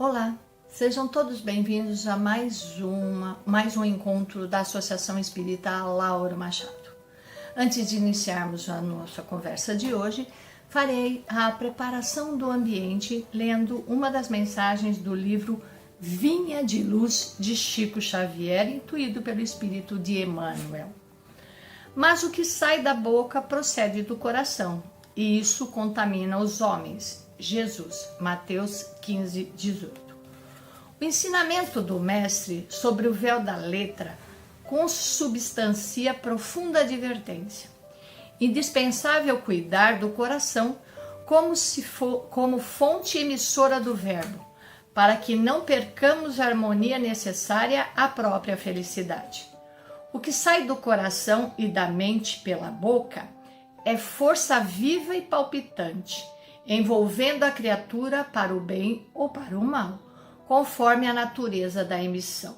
Olá, sejam todos bem-vindos a mais um encontro da Associação Espírita Lauro Machado. Antes de iniciarmos a nossa conversa de hoje, farei a preparação do ambiente lendo uma das mensagens do livro Vinha de Luz de Chico Xavier, intuído pelo Espírito de Emmanuel. Mas o que sai da boca procede do coração, e isso contamina os homens. Jesus, Mateus 15, 18. O ensinamento do mestre sobre o véu da letra consubstancia profunda advertência. Indispensável cuidar do coração como fonte emissora do verbo, para que não percamos a harmonia necessária à própria felicidade. O que sai do coração e da mente pela boca é força viva e palpitante, envolvendo a criatura para o bem ou para o mal, conforme a natureza da emissão.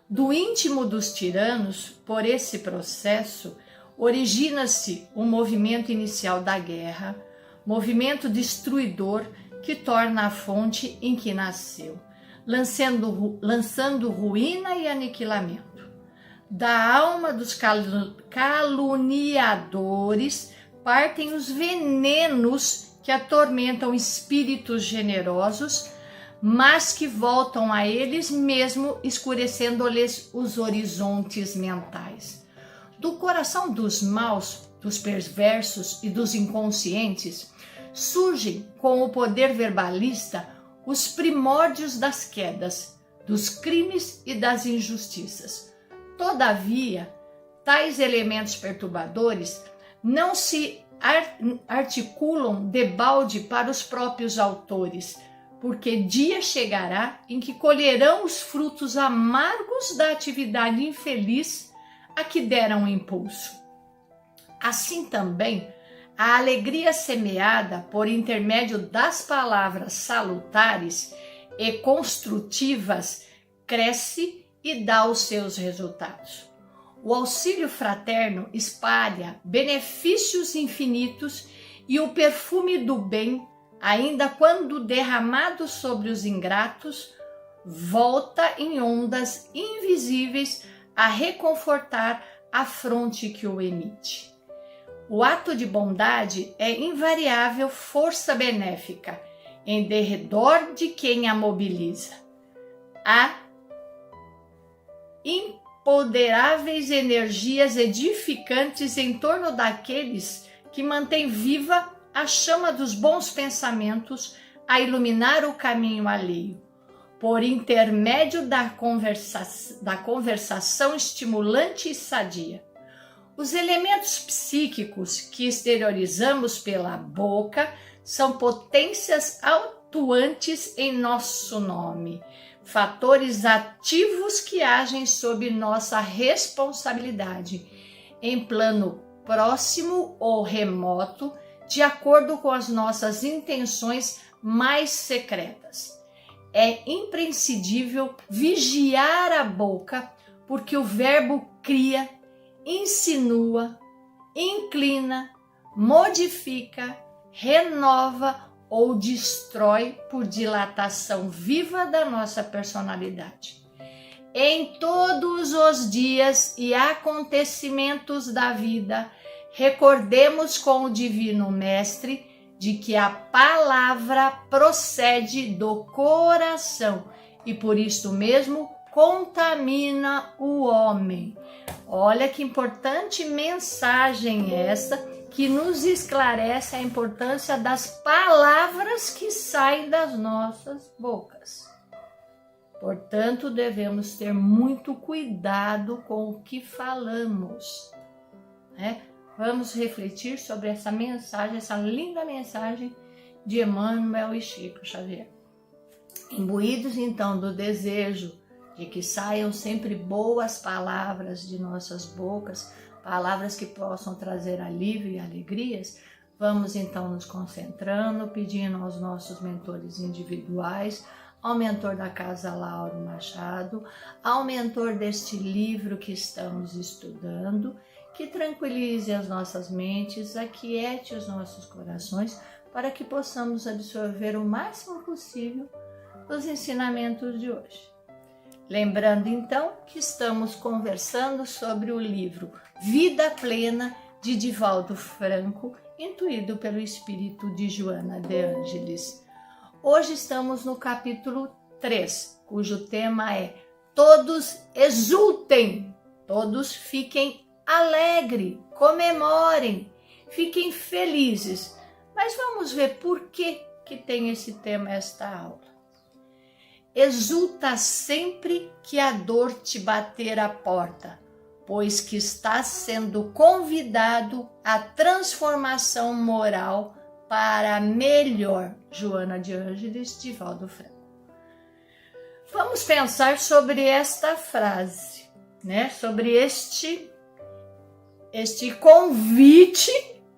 Do íntimo dos tiranos, por esse processo, origina-se o movimento inicial da guerra, movimento destruidor que torna a fonte em que nasceu, lançando ruína e aniquilamento. Da alma dos caluniadores partem os venenos que atormentam espíritos generosos, mas que voltam a eles mesmo, escurecendo-lhes os horizontes mentais. Do coração dos maus, dos perversos e dos inconscientes, surgem com o poder verbalista os primórdios das quedas, dos crimes e das injustiças. Todavia, tais elementos perturbadores não se articulam debalde para os próprios autores, porque dia chegará em que colherão os frutos amargos da atividade infeliz a que deram impulso. Assim também, a alegria semeada por intermédio das palavras salutares e construtivas cresce e dá os seus resultados. O auxílio fraterno espalha benefícios infinitos e o perfume do bem, ainda quando derramado sobre os ingratos, volta em ondas invisíveis a reconfortar a fronte que o emite. O ato de bondade é invariável força benéfica em derredor de quem a mobiliza. Há imponderáveis energias edificantes em torno daqueles que mantêm viva a chama dos bons pensamentos a iluminar o caminho alheio, por intermédio da conversação estimulante e sadia. Os elementos psíquicos que exteriorizamos pela boca são potências atuantes em nosso nome, fatores ativos que agem sob nossa responsabilidade, em plano próximo ou remoto, de acordo com as nossas intenções mais secretas. É imprescindível vigiar a boca, porque o verbo cria, insinua, inclina, modifica, renova ou destrói por dilatação viva da nossa personalidade. Em todos os dias e acontecimentos da vida, recordemos com o Divino Mestre de que a palavra procede do coração e por isso mesmo contamina o homem. Olha que importante mensagem essa que nos esclarece a importância das palavras que saem das nossas bocas. Portanto, devemos ter muito cuidado com o que falamos, né? Vamos refletir sobre essa mensagem, essa linda mensagem de Emmanuel e Chico Xavier. Imbuídos então do desejo de que saiam sempre boas palavras de nossas bocas, palavras que possam trazer alívio e alegrias, vamos então nos concentrando, pedindo aos nossos mentores individuais, ao mentor da Casa Lauro Machado, ao mentor deste livro que estamos estudando, que tranquilize as nossas mentes, aquiete os nossos corações, para que possamos absorver o máximo possível os ensinamentos de hoje. Lembrando então que estamos conversando sobre o livro Vida Plena de Divaldo Franco, intuído pelo espírito de Joana de Ângelis. Hoje estamos no capítulo 3, cujo tema é Todos exultem, todos fiquem alegres, comemorem, fiquem felizes. Mas vamos ver por que tem esse tema esta aula. Exulta sempre que a dor te bater à porta, pois que estás sendo convidado à transformação moral para melhor. Joana de Ângelis, Divaldo Franco. Vamos pensar sobre esta frase, né? Sobre este convite,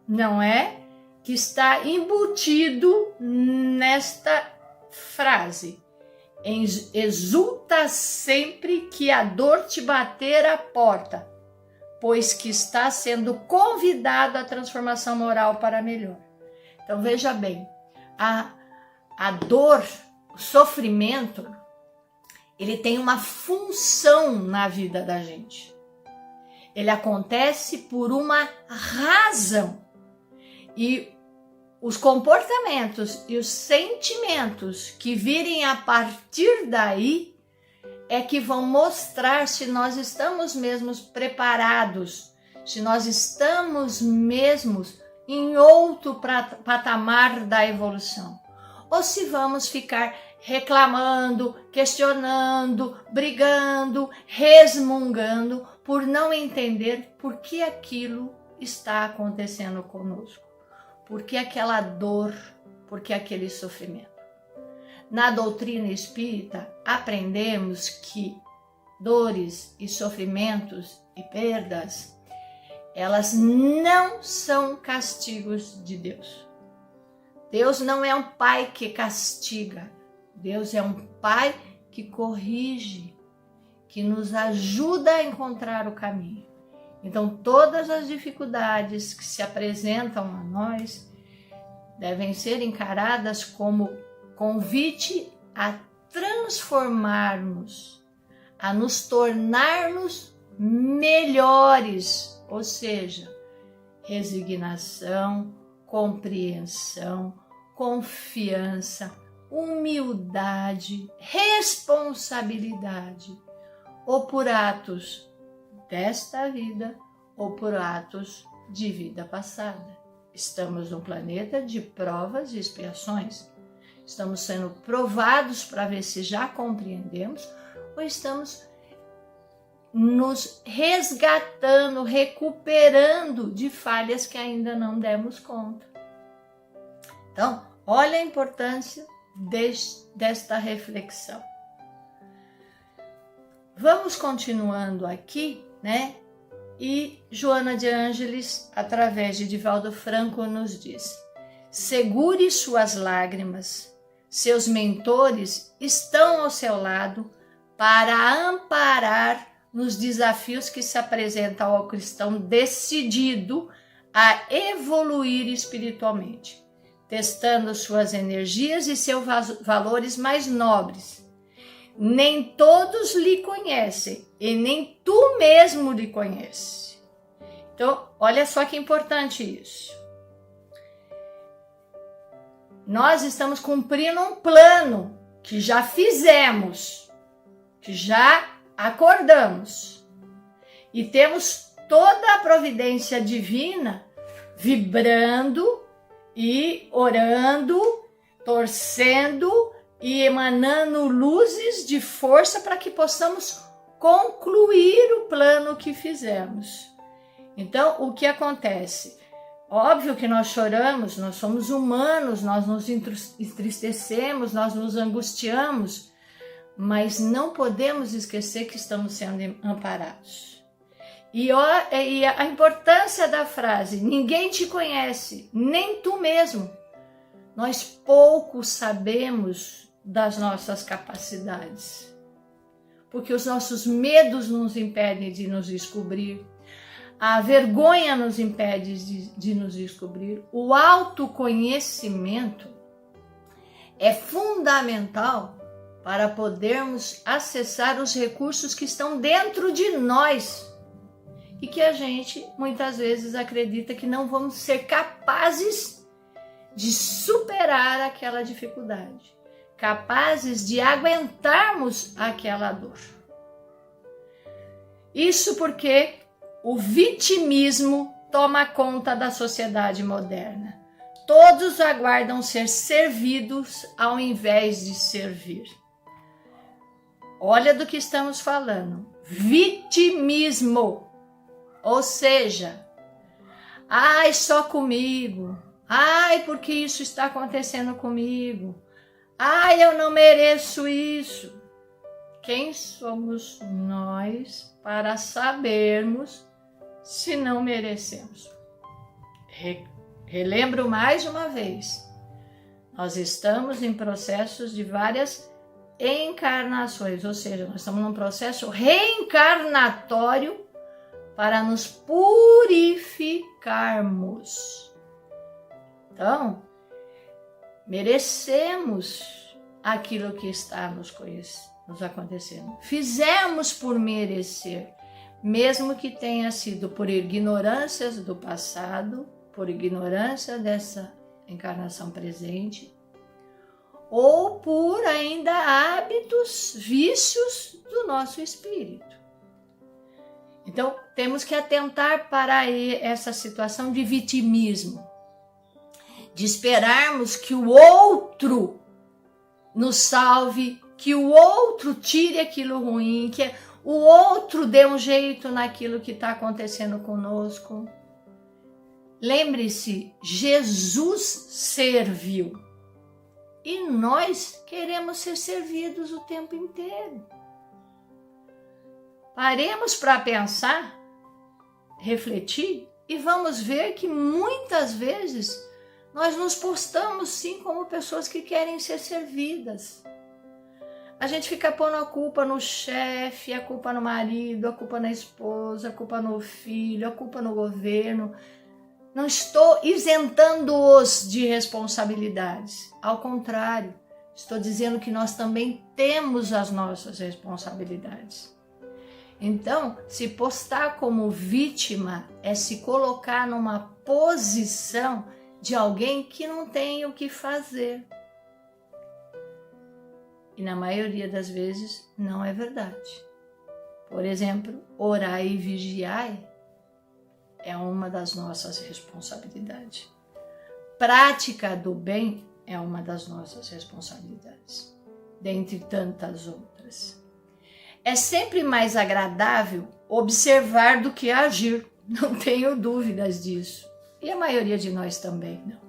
não é? Que está embutido nesta frase. Exulta sempre que a dor te bater à porta, pois que está sendo convidado à transformação moral para melhor. Então veja bem, a dor, o sofrimento, ele tem uma função na vida da gente. Ele acontece por uma razão. E os comportamentos e os sentimentos que virem a partir daí é que vão mostrar se nós estamos mesmos preparados, se nós estamos mesmos em outro patamar da evolução, ou se vamos ficar reclamando, questionando, brigando, resmungando por não entender por que aquilo está acontecendo conosco. Por que aquela dor, por que aquele sofrimento? Na doutrina espírita, aprendemos que dores e sofrimentos e perdas, elas não são castigos de Deus. Deus não é um pai que castiga. Deus é um pai que corrige, que nos ajuda a encontrar o caminho. Então, todas as dificuldades que se apresentam a nós devem ser encaradas como convite a transformarmos, a nos tornarmos melhores, ou seja, resignação, compreensão, confiança, humildade, responsabilidade, ou por atos desta vida ou por atos de vida passada. Estamos num planeta de provas e expiações. Estamos sendo provados para ver se já compreendemos ou estamos nos resgatando, recuperando de falhas que ainda não demos conta. Então, olha a importância desta reflexão. Vamos continuando aqui, né? E Joana de Ângelis, através de Divaldo Franco, nos diz: segure suas lágrimas, seus mentores estão ao seu lado para amparar nos desafios que se apresentam ao cristão decidido a evoluir espiritualmente, testando suas energias e seus valores mais nobres. Nem todos lhe conhecem e nem tu mesmo lhe conheces. Então, olha só que importante isso. Nós estamos cumprindo um plano que já fizemos, que já acordamos. E temos toda a providência divina vibrando e orando, torcendo e emanando luzes de força para que possamos concluir o plano que fizemos. Então, o que acontece? Óbvio que nós choramos, nós somos humanos, nós nos entristecemos, nós nos angustiamos, mas não podemos esquecer que estamos sendo amparados. E a importância da frase, ninguém te conhece, nem tu mesmo. Nós pouco sabemos das nossas capacidades, porque os nossos medos nos impedem de nos descobrir, a vergonha nos impede de nos descobrir. O autoconhecimento é fundamental para podermos acessar os recursos que estão dentro de nós e que a gente muitas vezes acredita que não vamos ser capazes de superar aquela dificuldade, capazes de aguentarmos aquela dor. Isso porque o vitimismo toma conta da sociedade moderna. Todos aguardam ser servidos ao invés de servir. Olha do que estamos falando. Vitimismo. Ou seja, ai, só comigo. Ai, porque isso está acontecendo comigo. Ai, eu não mereço isso. Quem somos nós para sabermos se não merecemos? Relembro mais uma vez. Nós estamos em processos de várias encarnações, ou seja, nós estamos num processo reencarnatório para nos purificarmos. Então, merecemos aquilo que está nos acontecendo. Fizemos por merecer, mesmo que tenha sido por ignorâncias do passado, por ignorância dessa encarnação presente, ou por ainda hábitos, vícios do nosso espírito. Então, temos que atentar para essa situação de vitimismo, de esperarmos que o outro nos salve, que o outro tire aquilo ruim, que o outro dê um jeito naquilo que está acontecendo conosco. Lembre-se, Jesus serviu e nós queremos ser servidos o tempo inteiro. Paremos para pensar, refletir e vamos ver que muitas vezes nós nos postamos sim como pessoas que querem ser servidas. A gente fica pondo a culpa no chefe, a culpa no marido, a culpa na esposa, a culpa no filho, a culpa no governo. Não estou isentando-os de responsabilidades. Ao contrário, estou dizendo que nós também temos as nossas responsabilidades. Então, se postar como vítima é se colocar numa posição de alguém que não tem o que fazer. E na maioria das vezes não é verdade. Por exemplo, orar e vigiar é uma das nossas responsabilidades. Prática do bem é uma das nossas responsabilidades, dentre tantas outras. É sempre mais agradável observar do que agir, não tenho dúvidas disso. E a maioria de nós também não.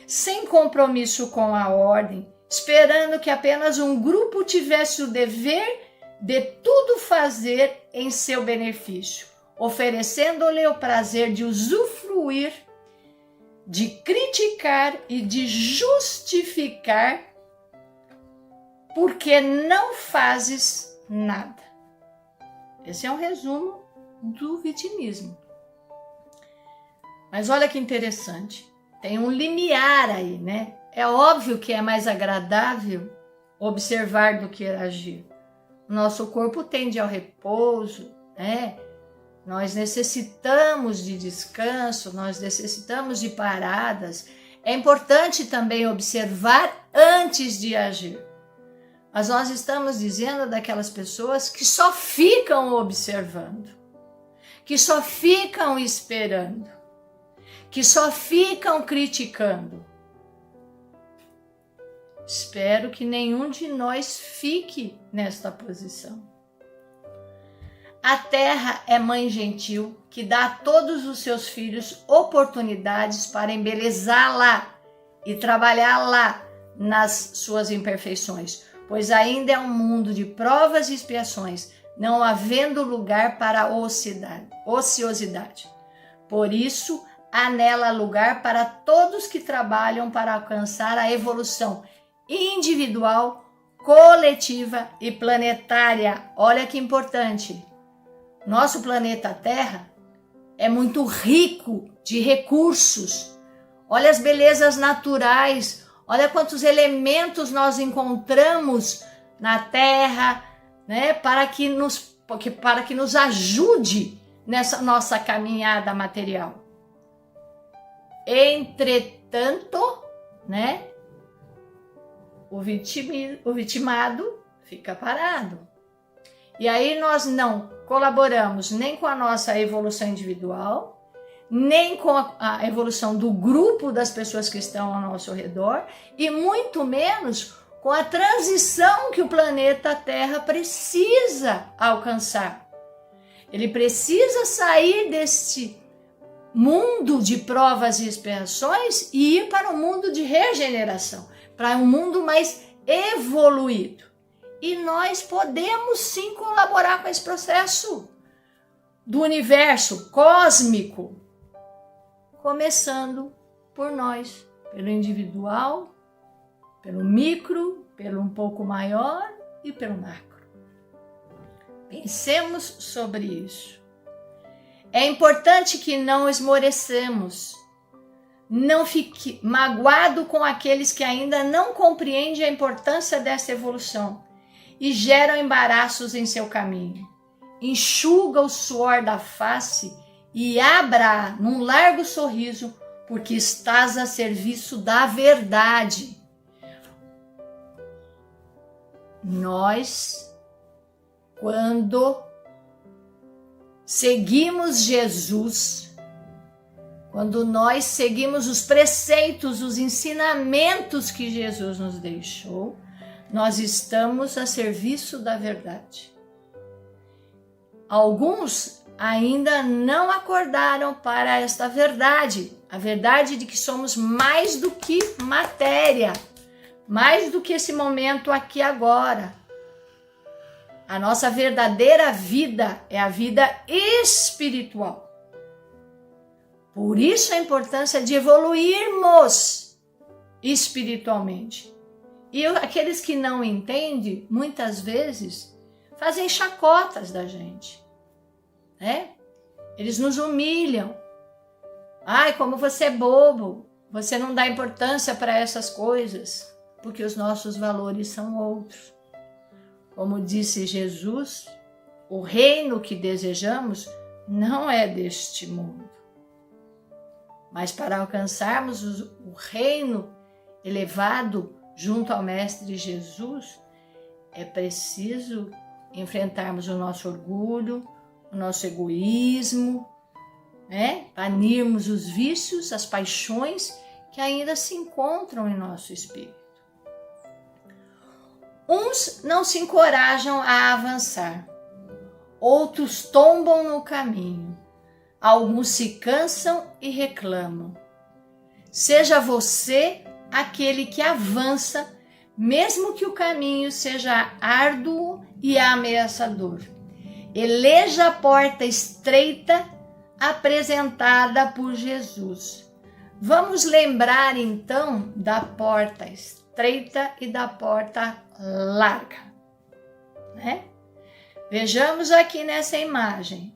Sem compromisso com a ordem, esperando que apenas um grupo tivesse o dever de tudo fazer em seu benefício, oferecendo-lhe o prazer de usufruir, de criticar e de justificar porque não fazes nada. Esse é um resumo do vitimismo. Mas olha que interessante, tem um limiar aí, né? É óbvio que é mais agradável observar do que agir. Nosso corpo tende ao repouso, né? Nós necessitamos de descanso, nós necessitamos de paradas. É importante também observar antes de agir. Mas nós estamos dizendo daquelas pessoas que só ficam observando, que só ficam esperando, que só ficam criticando. Espero que nenhum de nós fique nesta posição. A terra é mãe gentil que dá a todos os seus filhos oportunidades para embelezá-la e trabalhá-la nas suas imperfeições, pois ainda é um mundo de provas e expiações, não havendo lugar para a ociosidade. Por isso, há nela lugar para todos que trabalham para alcançar a evolução individual, coletiva e planetária. Olha que importante. Nosso planeta Terra é muito rico de recursos. Olha as belezas naturais, olha quantos elementos nós encontramos na terra, né, para que nos ajude nessa nossa caminhada material. Entretanto, né, o vitimado fica parado. E aí nós não colaboramos nem com a nossa evolução individual, nem com a evolução do grupo das pessoas que estão ao nosso redor, e muito menos com a transição que o planeta Terra precisa alcançar. Ele precisa sair deste mundo de provas e expiações e ir para um mundo de regeneração, para um mundo mais evoluído. E nós podemos sim colaborar com esse processo do universo cósmico, começando por nós, pelo individual, pelo micro, pelo um pouco maior e pelo macro. Pensemos sobre isso. É importante que não esmorecemos, não fique magoado com aqueles que ainda não compreendem a importância dessa evolução e geram embaraços em seu caminho. Enxuga o suor da face e abra num largo sorriso, porque estás a serviço da verdade. Nós, quando seguimos Jesus, quando nós seguimos os preceitos, os ensinamentos que Jesus nos deixou, nós estamos a serviço da verdade. Alguns ainda não acordaram para esta verdade, a verdade de que somos mais do que matéria, mais do que esse momento aqui agora. A nossa verdadeira vida é a vida espiritual. Por isso a importância de evoluirmos espiritualmente. E aqueles que não entendem, muitas vezes, fazem chacotas da gente, né? Eles nos humilham. Ai, como você é bobo, você não dá importância para essas coisas, porque os nossos valores são outros. Como disse Jesus, o reino que desejamos não é deste mundo. Mas para alcançarmos o reino elevado junto ao Mestre Jesus, é preciso enfrentarmos o nosso orgulho, o nosso egoísmo, né? Banirmos os vícios, as paixões que ainda se encontram em nosso espírito. Uns não se encorajam a avançar, outros tombam no caminho, alguns se cansam e reclamam. Seja você aquele que avança, mesmo que o caminho seja árduo e ameaçador. Eleja a porta estreita apresentada por Jesus. Vamos lembrar então da porta estreita e da porta larga, né? Vejamos aqui nessa imagem.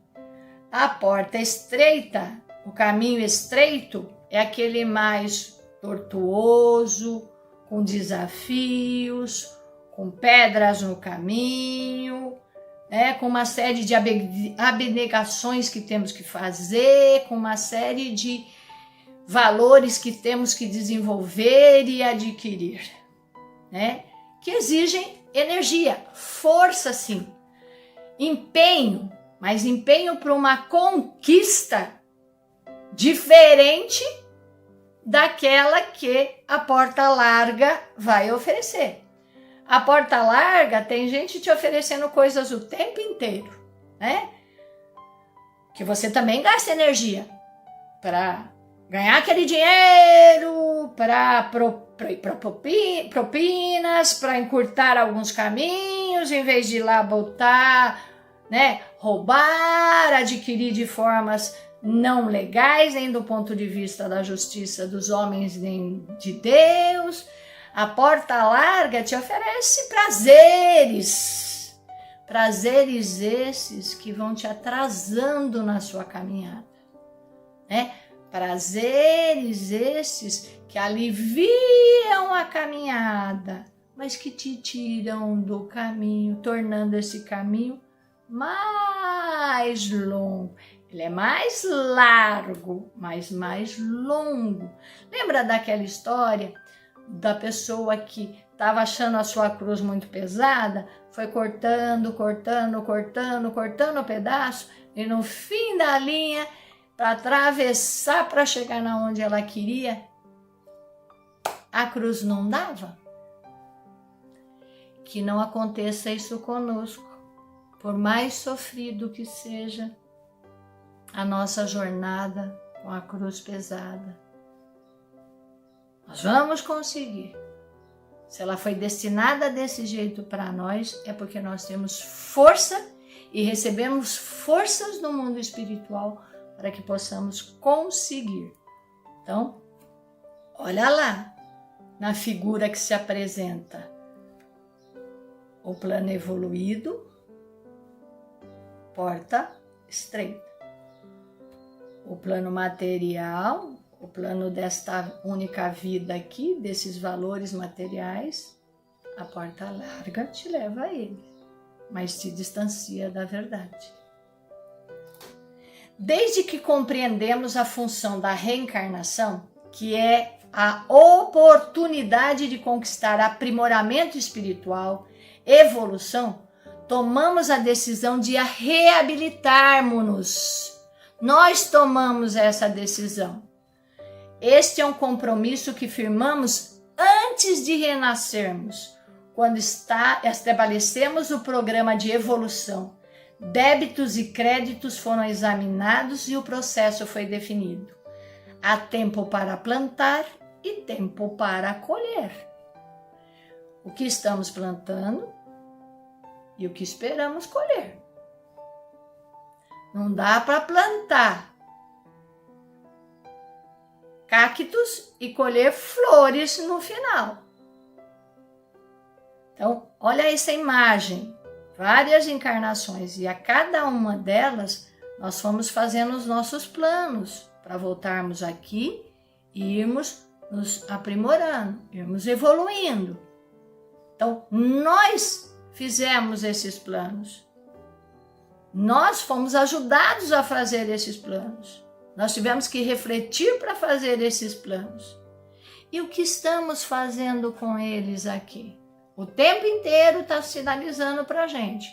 A porta estreita, o caminho estreito, é aquele mais tortuoso, com desafios, com pedras no caminho, né? Com uma série de abnegações que temos que fazer, com uma série de valores que temos que desenvolver e adquirir, né? Que exigem energia, força sim, empenho, mas empenho para uma conquista diferente daquela que a porta larga vai oferecer. A porta larga tem gente te oferecendo coisas o tempo inteiro, né? Que você também gasta energia para ganhar aquele dinheiro, para propinas, para encurtar alguns caminhos, em vez de ir lá botar, né, roubar, adquirir de formas não legais, nem do ponto de vista da justiça dos homens, nem de Deus. A porta larga te oferece prazeres esses que vão te atrasando na sua caminhada, né? Prazeres esses que aliviam a caminhada, mas que te tiram do caminho, tornando esse caminho mais longo. Ele é mais largo, mas mais longo. Lembra daquela história da pessoa que estava achando a sua cruz muito pesada? Foi cortando o pedaço e no fim da linha, para atravessar, para chegar na onde ela queria, a cruz não dava. Que não aconteça isso conosco, por mais sofrido que seja a nossa jornada com a cruz pesada. Nós vamos conseguir. Se ela foi destinada desse jeito para nós, é porque nós temos força e recebemos forças no mundo espiritual para que possamos conseguir. Então, olha lá, na figura que se apresenta o plano evoluído, porta estreita. O plano material, o plano desta única vida aqui, desses valores materiais, a porta larga te leva a ele, mas te distancia da verdade. Desde que compreendemos a função da reencarnação, que é a oportunidade de conquistar aprimoramento espiritual, evolução, tomamos a decisão de reabilitarmos-nos. Nós tomamos essa decisão. Este é um compromisso que firmamos antes de renascermos, quando estabelecemos o programa de evolução. Débitos e créditos foram examinados e o processo foi definido. Há tempo para plantar e tempo para colher. O que estamos plantando e o que esperamos colher. Não dá para plantar cactos e colher flores no final. Então, olha essa imagem. Várias encarnações, e a cada uma delas nós fomos fazendo os nossos planos para voltarmos aqui e irmos nos aprimorando, irmos evoluindo. Então, nós fizemos esses planos. Nós fomos ajudados a fazer esses planos. Nós tivemos que refletir para fazer esses planos. E o que estamos fazendo com eles aqui? O tempo inteiro está sinalizando para a gente.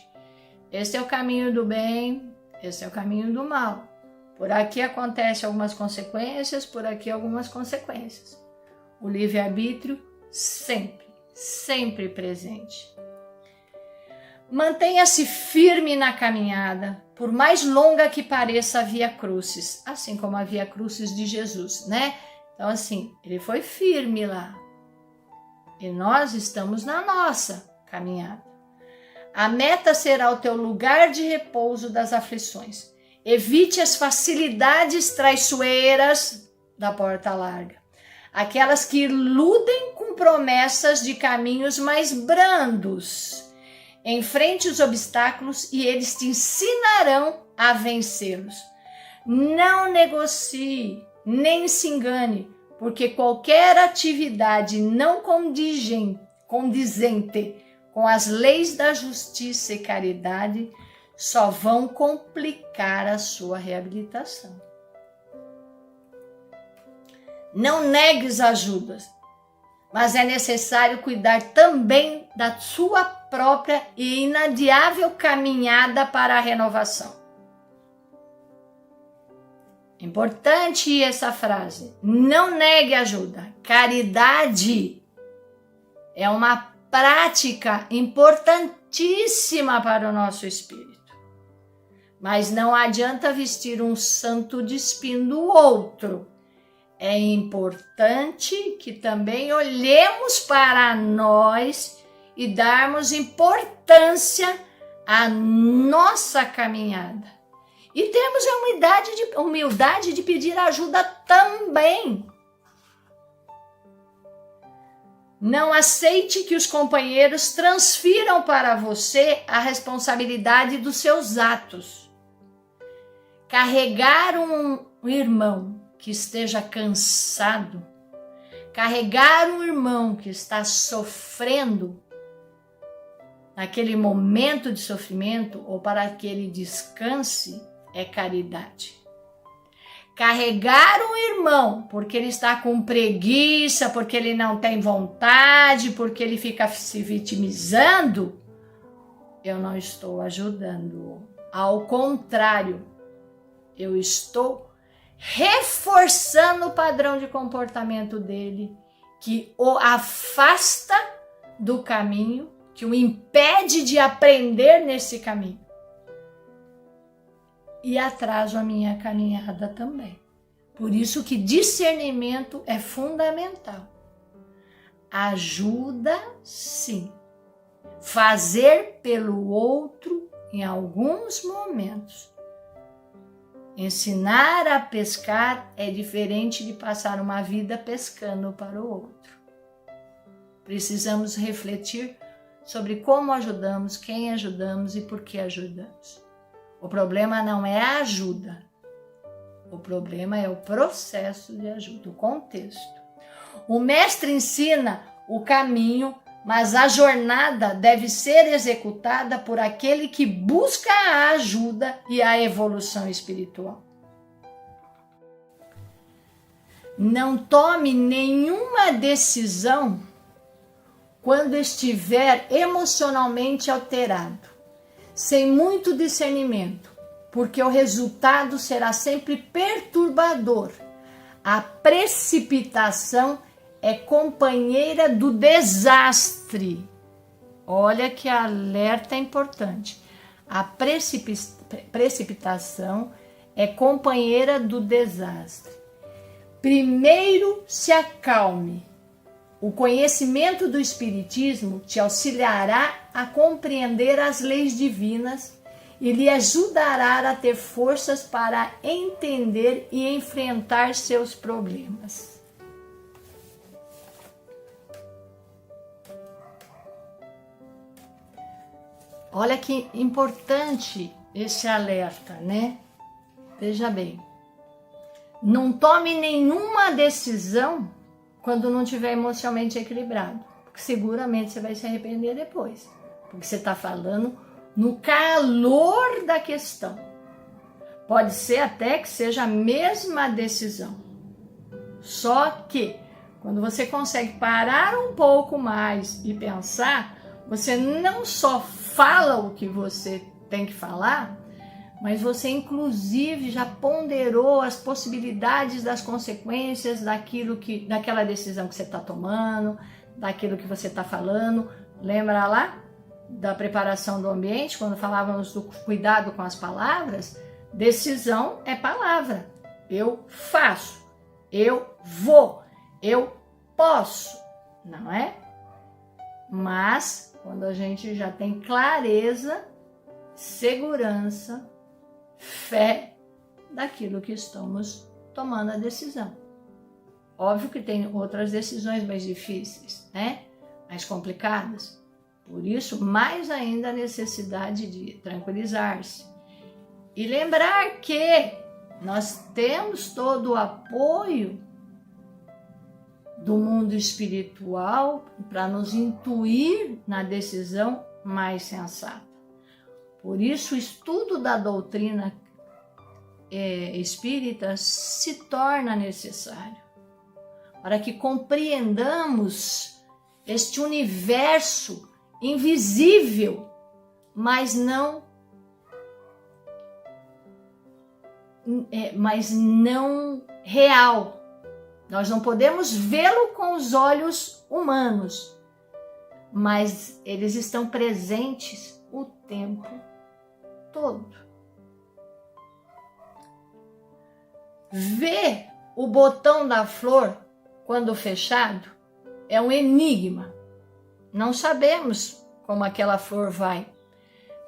Esse é o caminho do bem, esse é o caminho do mal. Por aqui acontecem algumas consequências, por aqui algumas consequências. O livre-arbítrio sempre presente. Mantenha-se firme na caminhada, por mais longa que pareça a Via Crucis, assim como a Via Crucis de Jesus, né? Então, assim, ele foi firme lá. E nós estamos na nossa caminhada. A meta será o teu lugar de repouso das aflições. Evite as facilidades traiçoeiras da porta larga. Aquelas que iludem com promessas de caminhos mais brandos. Enfrente os obstáculos e eles te ensinarão a vencê-los. Não negocie, nem se engane, porque qualquer atividade não condizente com as leis da justiça e caridade só vão complicar a sua reabilitação. Não negues ajudas, mas é necessário cuidar também da sua própria e inadiável caminhada para a renovação. Importante essa frase. Não negue ajuda. Caridade é uma prática importantíssima para o nosso espírito. Mas não adianta vestir um santo despindo o outro. É importante que também olhemos para nós e darmos importância à nossa caminhada. E temos a humildade de pedir ajuda também. Não aceite que os companheiros transfiram para você a responsabilidade dos seus atos. Carregar um irmão que esteja cansado, Carregar um irmão que está sofrendo naquele momento de sofrimento ou para que ele descanse é caridade. Carregar um irmão porque ele está com preguiça, porque ele não tem vontade, porque ele fica se vitimizando, eu não estou ajudando. Ao contrário, eu estou reforçando o padrão de comportamento dele, que o afasta do caminho, que o impede de aprender nesse caminho. E atraso a minha caminhada também. Por isso que discernimento é fundamental. Ajuda, sim. Fazer pelo outro em alguns momentos. Ensinar a pescar é diferente de passar uma vida pescando para o outro. Precisamos refletir sobre como ajudamos, quem ajudamos e por que ajudamos. O problema não é a ajuda. O problema é o processo de ajuda, o contexto. O mestre ensina o caminho, mas a jornada deve ser executada por aquele que busca a ajuda e a evolução espiritual. Não tome nenhuma decisão quando estiver emocionalmente alterado, sem muito discernimento, porque o resultado será sempre perturbador. A precipitação é companheira do desastre. Olha que alerta importante. A precipitação é companheira do desastre. Primeiro se acalme. O conhecimento do Espiritismo te auxiliará a compreender as leis divinas e lhe ajudará a ter forças para entender e enfrentar seus problemas. Olha que importante esse alerta, né? Veja bem, não tome nenhuma decisão quando não estiver emocionalmente equilibrado, porque seguramente você vai se arrepender depois, porque você está falando no calor da questão. Pode ser até que seja a mesma decisão, só que quando você consegue parar um pouco mais e pensar, você não só fala o que você tem que falar, mas você inclusive já ponderou as possibilidades das consequências daquela decisão que você está tomando, daquilo que você está falando. Lembra lá da preparação do ambiente, quando falávamos do cuidado com as palavras? Decisão é palavra. Eu faço, eu vou, eu posso, não é? Mas quando a gente já tem clareza, segurança, fé daquilo que estamos tomando a decisão. Óbvio que tem outras decisões mais difíceis, né? Mais complicadas. Por isso, mais ainda a necessidade de tranquilizar-se. E lembrar que nós temos todo o apoio do mundo espiritual para nos intuir na decisão mais sensata. Por isso, o estudo da doutrina espírita se torna necessário, para que compreendamos este universo invisível, mas não real. Nós não podemos vê-lo com os olhos humanos, mas eles estão presentes o tempo todo. Ver o botão da flor quando fechado é um enigma. Não sabemos como aquela flor vai.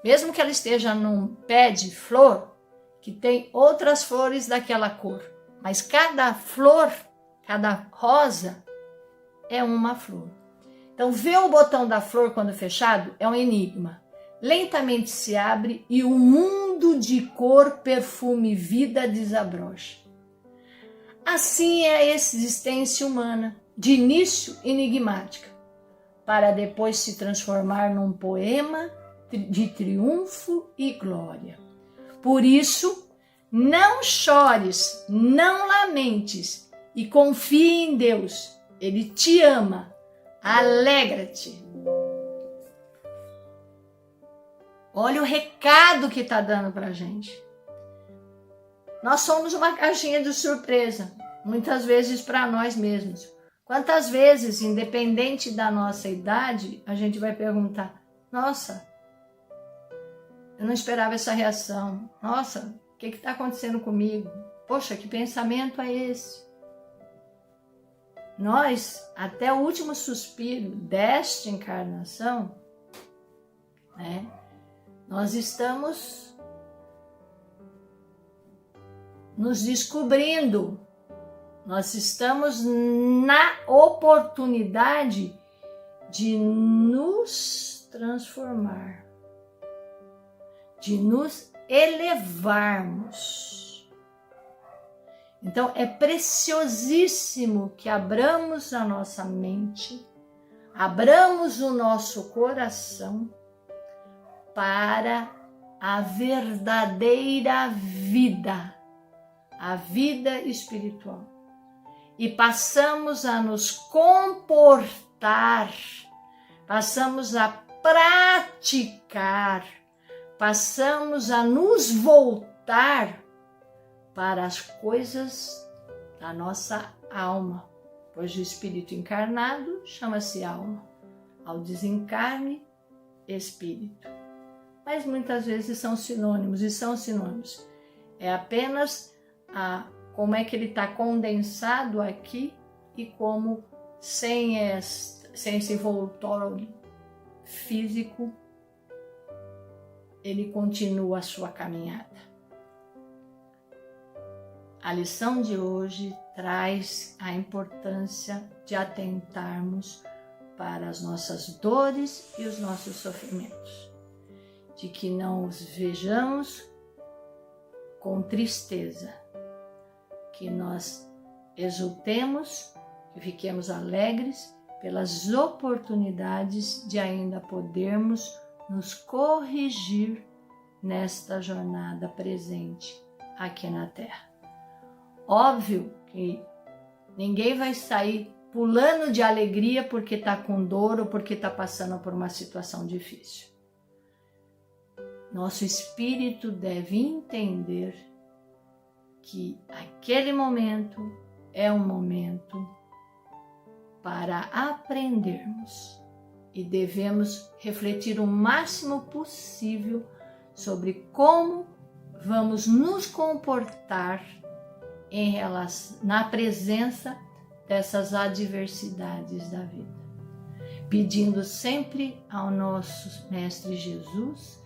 Mesmo que ela esteja num pé de flor, que tem outras flores daquela cor. Mas cada flor, cada rosa é uma flor. Então, ver o botão da flor quando fechado é um enigma. Lentamente se abre e o mundo de cor, perfume e vida desabrocha. Assim é a existência humana. de início enigmática, para depois se transformar num poema de triunfo e glória. Por isso, não chores, não lamentes e confie em Deus. Ele te ama. Alegra-te. Olha o recado que está dando para a gente. Nós somos uma caixinha de surpresa, muitas vezes para nós mesmos. Quantas vezes, independente da nossa idade, a gente vai perguntar: nossa, eu não esperava essa reação. Nossa, o que está acontecendo comigo? Poxa, que pensamento é esse? Nós, até o último suspiro desta encarnação, né, nós estamos nos descobrindo. Nós estamos na oportunidade de nos transformar, de nos elevarmos. Então, é preciosíssimo que abramos a nossa mente, abramos o nosso coração para a verdadeira vida, a vida espiritual. E passamos a nos comportar, passamos a praticar, passamos a nos voltar para as coisas da nossa alma, pois o espírito encarnado chama-se alma, ao desencarne, espírito. Mas muitas vezes são sinônimos, e são sinônimos. É apenas como é que ele está condensado aqui e como sem esse envoltório físico, ele continua a sua caminhada. A lição de hoje traz a importância de atentarmos para as nossas dores e os nossos sofrimentos, de que não os vejamos com tristeza, que nós exultemos, que fiquemos alegres pelas oportunidades de ainda podermos nos corrigir nesta jornada presente aqui na Terra. Óbvio que ninguém vai sair pulando de alegria porque está com dor ou porque está passando por uma situação difícil. Nosso espírito deve entender que aquele momento é um momento para aprendermos e devemos refletir o máximo possível sobre como vamos nos comportar na presença dessas adversidades da vida, pedindo sempre ao nosso Mestre Jesus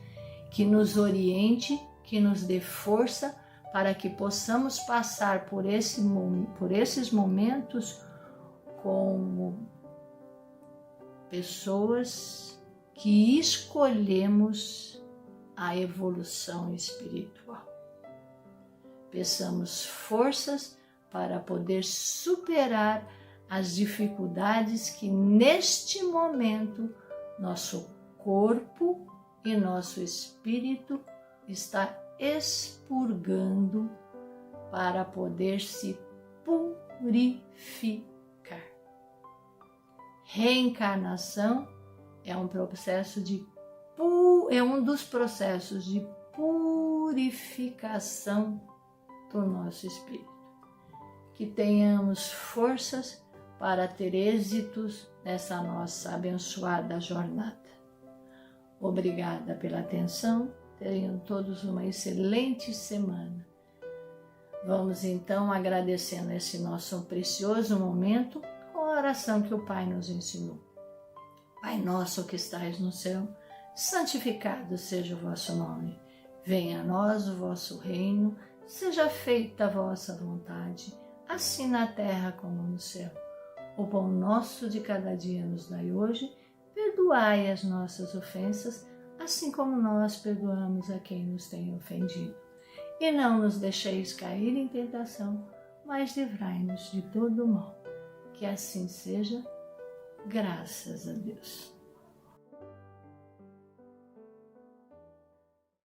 que nos oriente, que nos dê força para que possamos passar por esses momentos como pessoas que escolhemos a evolução espiritual. Peçamos forças para poder superar as dificuldades que neste momento nosso corpo e nosso espírito está expurgando para poder se purificar. Reencarnação é um dos processos de purificação do nosso espírito. Que tenhamos forças para ter êxitos nessa nossa abençoada jornada. Obrigada pela atenção. Tenham todos uma excelente semana. Vamos então agradecendo esse nosso precioso momento com a oração que o Pai nos ensinou. Pai nosso que estais no céu, santificado seja o vosso nome. Venha a nós o vosso reino, seja feita a vossa vontade, assim na terra como no céu. O pão nosso de cada dia nos dai hoje, perdoai as nossas ofensas, assim como nós perdoamos a quem nos tem ofendido. E não nos deixeis cair em tentação, mas livrai-nos de todo o mal. Que assim seja, graças a Deus.